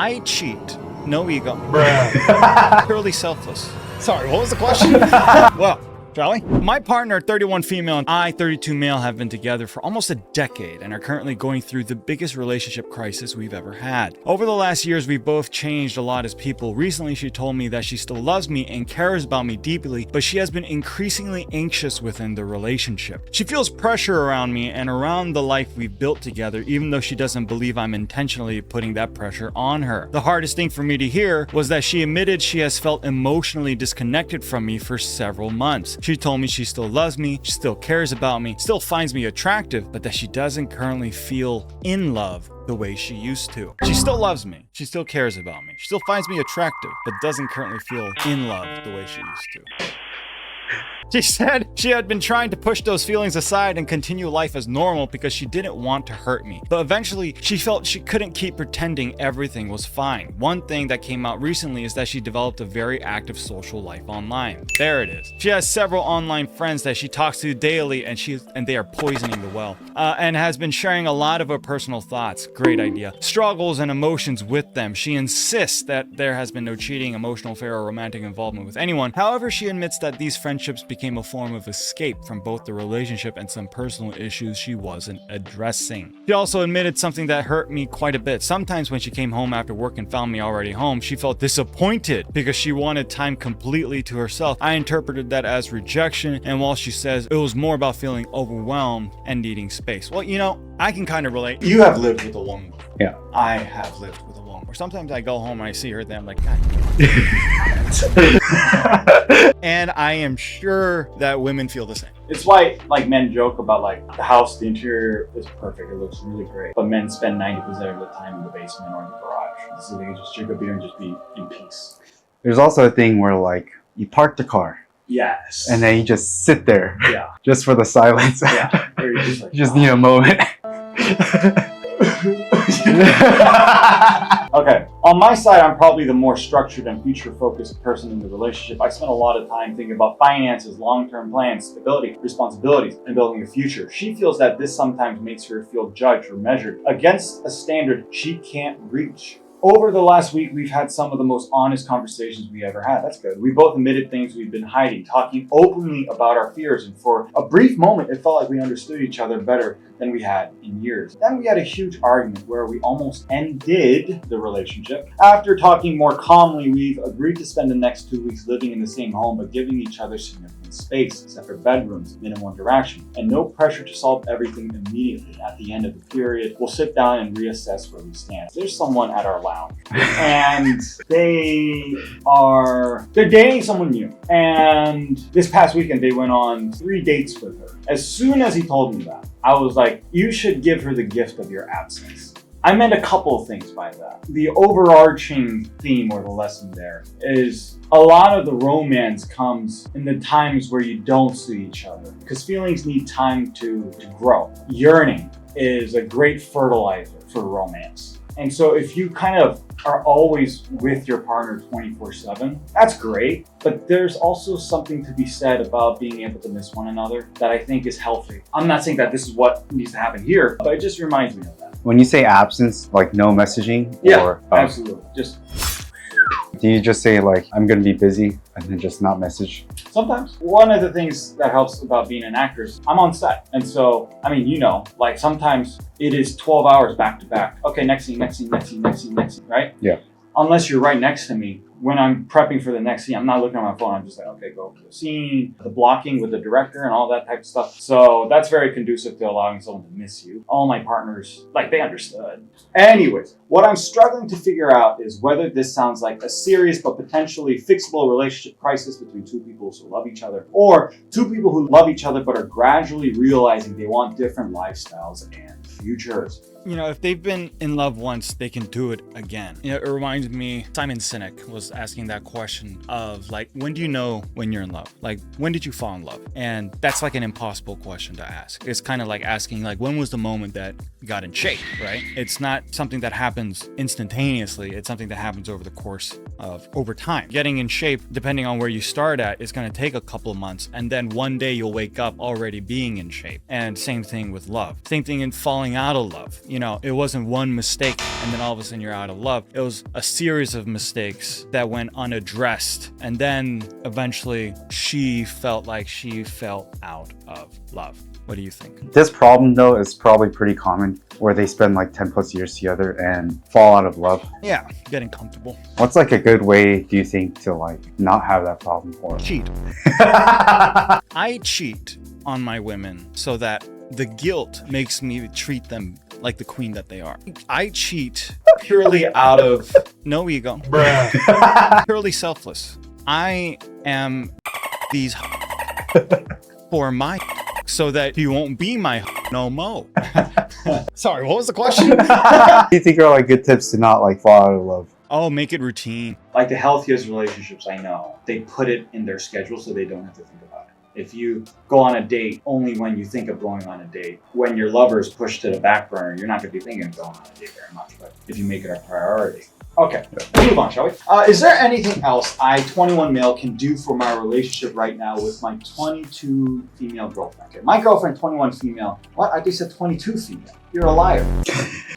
I cheat. No ego. Bruh. Purely selfless. Sorry, what was the question? Well, shall we? My partner, 31 female, and I, 32 male, have been together for almost a decade and are currently going through the biggest relationship crisis we've ever had. Over the last years, we've both changed a lot as people. Recently, she told me that she still loves me and cares about me deeply, but she has been increasingly anxious within the relationship. She feels pressure around me and around the life we've built together, even though she doesn't believe I'm intentionally putting that pressure on her. The hardest thing for me to hear was that she admitted she has felt emotionally disconnected from me for several months. She told me she still loves me, she still cares about me, still finds me attractive, but that she doesn't currently feel in love the way she used to. She still loves me, she still cares about me, she still finds me attractive, but doesn't currently feel in love the way she used to. She said she had been trying to push those feelings aside and continue life as normal because she didn't want to hurt me. But eventually, she felt she couldn't keep pretending everything was fine. One thing that came out recently is that she developed a very active social life online. There it is. She has several online friends that she talks to daily, and they are poisoning the well. And has been sharing a lot of her personal thoughts. Great idea. Struggles and emotions with them. She insists that there has been no cheating, emotional affair, or romantic involvement with anyone. However, she admits that these friendships became a form of escape from both the relationship and some personal issues she wasn't addressing. She also admitted something that hurt me quite a bit. Sometimes when she came home after work and found me already home, she felt disappointed because she wanted time completely to herself. I interpreted that as rejection, and while she says it was more about feeling overwhelmed and needing space. Well, you know, I can kind of relate. You have lived with a woman. Yeah. I have lived with a woman. Or sometimes I go home and I see her there, I'm like, God. And I am sure that women feel the same. It's why like men joke about like the house, the interior is perfect, it looks really great, but men spend 90% of the time in the basement or in the garage. So they can just drink a beer and just be in peace. There's also a thing where like you park the car. Yes. And then you just sit there. Yeah. Just for the silence. Yeah. Or you just like, you just need a moment. Okay, on my side, I'm probably the more structured and future-focused person in the relationship. I spend a lot of time thinking about finances, long-term plans, stability, responsibilities, and building a future. She feels that this sometimes makes her feel judged or measured against a standard she can't reach. Over the last week, we've had some of the most honest conversations we ever had. That's good. We both admitted things we've been hiding, talking openly about our fears, and for a brief moment, it felt like we understood each other better than we had in years. Then we had a huge argument where we almost ended the relationship. After talking more calmly, we've agreed to spend the next 2 weeks living in the same home, but giving each other significant space, separate bedrooms, minimal interaction, and no pressure to solve everything immediately. At the end of the period, we'll sit down and reassess where we stand. There's someone at our lounge, and they're dating someone new. And this past weekend, they went on 3 dates with her. As soon as he told me that, I was like, you should give her the gift of your absence. I meant a couple of things by that. The overarching theme or the lesson there is a lot of the romance comes in the times where you don't see each other, because feelings need time to grow. Yearning is a great fertilizer for romance. And so if you kind of are always with your partner 24/7, that's great. But there's also something to be said about being able to miss one another that I think is healthy. I'm not saying that this is what needs to happen here, but it just reminds me of that. When you say absence, like no messaging? Yeah, or, absolutely. Just do you just say like, I'm gonna be busy and then just not message? sometimes. One of the things that helps about being an actor is I'm on set. And so, I mean, you know, like sometimes it is 12 hours back to back. Okay, next scene, right? Yeah. Unless you're right next to me. When I'm prepping for the next scene, I'm not looking at my phone. I'm just like, okay, go to the scene, the blocking with the director and all that type of stuff. So that's very conducive to allowing someone to miss you. All my partners, like they understood. Anyways, what I'm struggling to figure out is whether this sounds like a serious but potentially fixable relationship crisis between two people who love each other, or two people who love each other but are gradually realizing they want different lifestyles and futures. You know, if they've been in love once, they can do it again. You know, it reminds me, Simon Sinek was asking that question of like, when do you know when you're in love? Like, when did you fall in love? And that's like an impossible question to ask. It's kind of like asking like, when was the moment that you got in shape, right? It's not something that happens instantaneously. It's something that happens over time. Getting in shape, depending on where you start at, is going to take a couple of months. And then one day you'll wake up already being in shape. And same thing with love. Same thing in falling out of love. it wasn't one mistake and then all of a sudden you're out of love. It was a series of mistakes that went unaddressed. And then eventually she felt like she fell out of love. What do you think? This problem though is probably pretty common where they spend like 10 plus years together and fall out of love. Yeah, getting comfortable. What's like a good way, do you think, to like not have that problem? Or Cheat. I cheat on my women so that the guilt makes me treat them like the queen that they are. I cheat purely out of no ego. Purely selfless. I am these for my so that you won't be my no mo. Sorry, what was the question? do you think are like good tips to not like fall out of love? Oh, make it routine. Like the healthiest relationships I know, they put it in their schedule so they don't have to think about it. If you go on a date only when you think of going on a date, when your lover is pushed to the back burner, you're not going to be thinking of going on a date very much. But if you make it a priority. Okay, let's move on, shall we? Is there anything else I, 21 male, can do for my relationship right now with my 22 female girlfriend? Okay, my girlfriend, 21 female. What? I just said 22 female. You're a liar.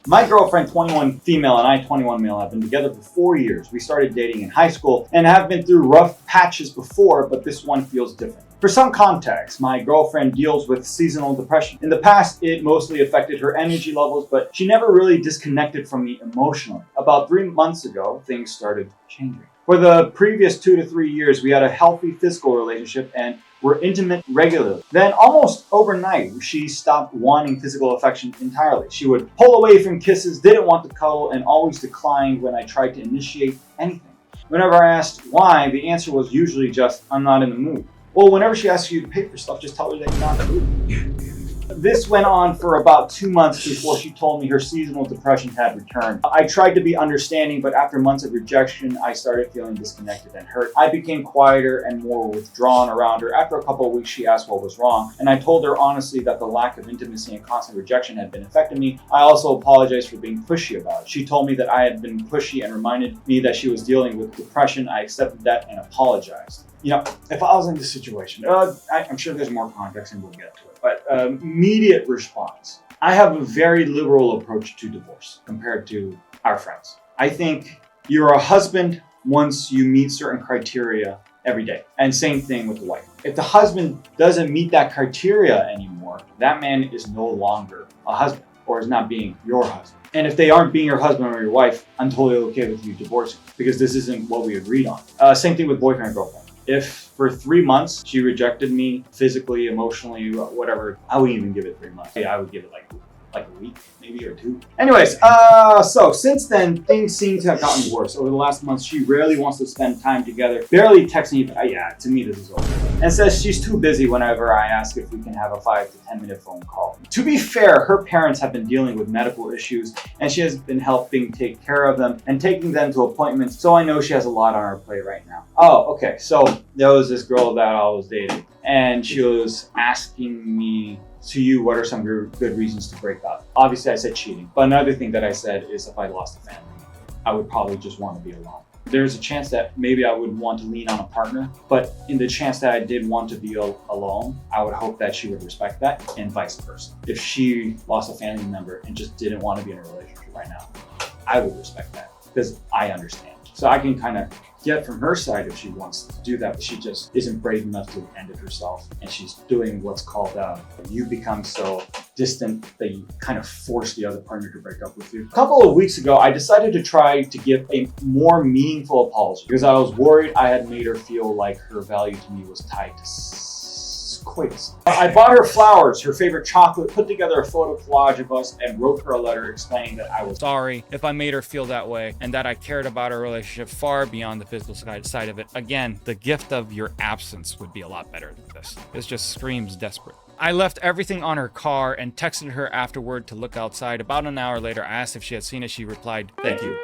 My girlfriend, 21 female, and I, 21 male, have been together for 4 years. We started dating in high school and have been through rough patches before, but this one feels different. For some context, my girlfriend deals with seasonal depression. In the past, it mostly affected her energy levels, but she never really disconnected from me emotionally. About 3 months ago, things started changing. For the previous 2 to 3 years, we had a healthy physical relationship and were intimate regularly. Then almost overnight, she stopped wanting physical affection entirely. She would pull away from kisses, didn't want to cuddle, and always declined when I tried to initiate anything. Whenever I asked why, the answer was usually just, I'm not in the mood. Well, whenever she asks you to pay for stuff, just tell her that you're not in the mood. This went on for about 2 months before she told me her seasonal depression had returned. I tried to be understanding, but after months of rejection, I started feeling disconnected and hurt. I became quieter and more withdrawn around her. After a couple of weeks, she asked what was wrong, and I told her honestly that the lack of intimacy and constant rejection had been affecting me. I also apologized for being pushy about it. She told me that I had been pushy and reminded me that she was dealing with depression. I accepted that and apologized. If I was in this situation, I'm sure there's more context and we'll get to it, but immediate response. I have a very liberal approach to divorce compared to our friends. I think you're a husband once you meet certain criteria every day. And same thing with the wife. If the husband doesn't meet that criteria anymore, that man is no longer a husband or is not being your husband. And if they aren't being your husband or your wife, I'm totally okay with you divorcing because this isn't what we agreed on. Same thing with boyfriend and girlfriend. If for 3 months she rejected me physically, emotionally, whatever, I wouldn't even give it 3 months. I would give it like a week, maybe, or 2. Anyways, so since then, things seem to have gotten worse. Over the last month, she rarely wants to spend time together, barely texts me. Yeah, to me, this is over. And says she's too busy whenever I ask if we can have a 5 to 10 minute phone call. To be fair, her parents have been dealing with medical issues, and she has been helping take care of them and taking them to appointments, so I know she has a lot on her plate right now. Oh, okay, so there was this girl that I was dating, and she was asking me, to you, what are some good reasons to break up? Obviously, I said cheating. But another thing that I said is if I lost a family, I would probably just want to be alone. There's a chance that maybe I would want to lean on a partner, but in the chance that I did want to be alone, I would hope that she would respect that and vice versa. If she lost a family member and just didn't want to be in a relationship right now, I would respect that because I understand. So I can kind of get from her side if she wants to do that, but she just isn't brave enough to end it herself. And she's doing what's called, you become so distant that you kind of force the other partner to break up with you. A couple of weeks ago, I decided to try to give a more meaningful apology because I was worried I had made her feel like her value to me was tied to coitus. I bought her flowers, her favorite chocolate, put together a photo collage of us, and wrote her a letter explaining that I was sorry if I made her feel that way and that I cared about our relationship far beyond the physical side of it. Again, the gift of your absence would be a lot better than this. This just screams desperate. I left everything on her car and texted her afterward to look outside. About an hour later, I asked if she had seen it. She replied, "Thank you."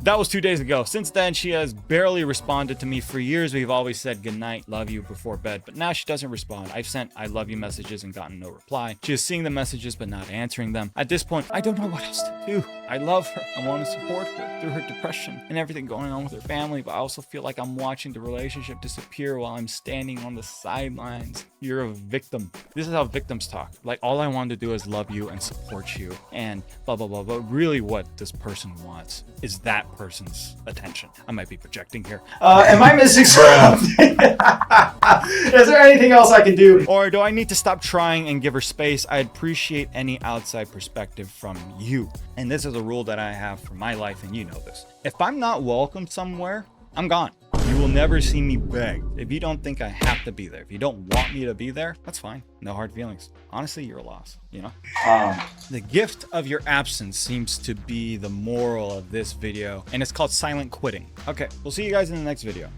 That was 2 days ago. Since then, she has barely responded to me. For years, we've always said goodnight, love you before bed, but now she doesn't respond. I've sent I love you messages and gotten no reply. She is seeing the messages but not answering them. At this point, I don't know what else to do. too. I love her. I want to support her through her depression and everything going on with her family, but I also feel like I'm watching the relationship disappear while I'm standing on the sidelines. You're a victim. This is how victims talk. Like, all I want to do is love you and support you and blah, blah, blah. But really what this person wants is that person's attention. I might be projecting here. Am I missing something? Is there anything else I can do? Or do I need to stop trying and give her space? I appreciate any outside perspective from you. And this is a rule that I have for my life, and you know this. If I'm not welcome somewhere, I'm gone. You will never see me beg. If you don't think I have to be there, if you don't want me to be there, that's fine. No hard feelings. Honestly, you're a loss, you know? The gift of your absence seems to be the moral of this video, and it's called silent quitting. Okay, we'll see you guys in the next video.